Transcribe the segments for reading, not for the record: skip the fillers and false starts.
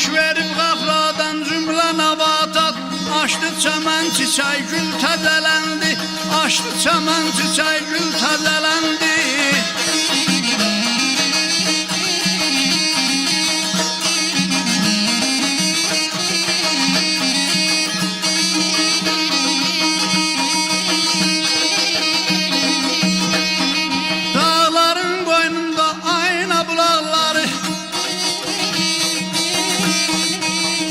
Baş verib qafradan cümlə nabatat, açdı çəmən çiçək gül təzələndi, açdı çəmən çiçək gül təzələndi. Dağların qoynunda ayna bulaqları,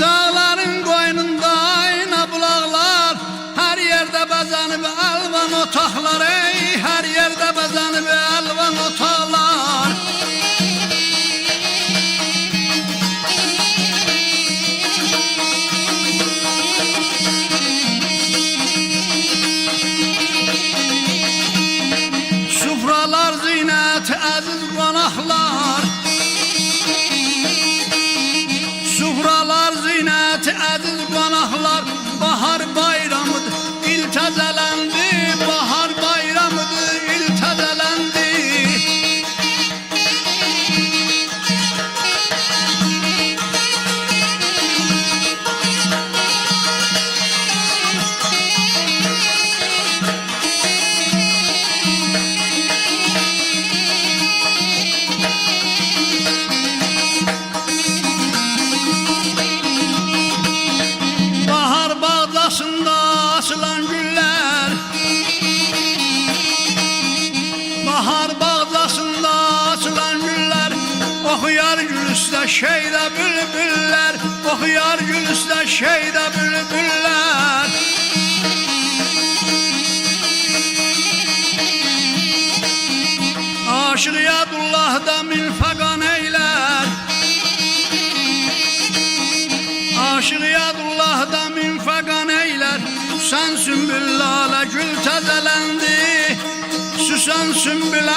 dağların qoynunda ayna bulaqlar, hər yerdə bəzənib əlvan otaqlar, ey, hər yerdə bəzənib əlvan otaqlar. Sufralar zinət, əziz qonaqlar, sufralar zinət, əziz qonaqlar, bahar bayramıdır, il təzələndi, bahar bayramıdır, il təzələndi. Bahar bağdasında açılan güller, bahar bağdasında açılan güller, oxuyar gül üstə şeydə bülbüller, oxuyar gül üstə şeydə bülbüller. Aşık Yadullah'da minfakan eyler, aşık Yadullah'da minfakan eyler. Süsen sümbül lale gül tezelendi, süsen sümbül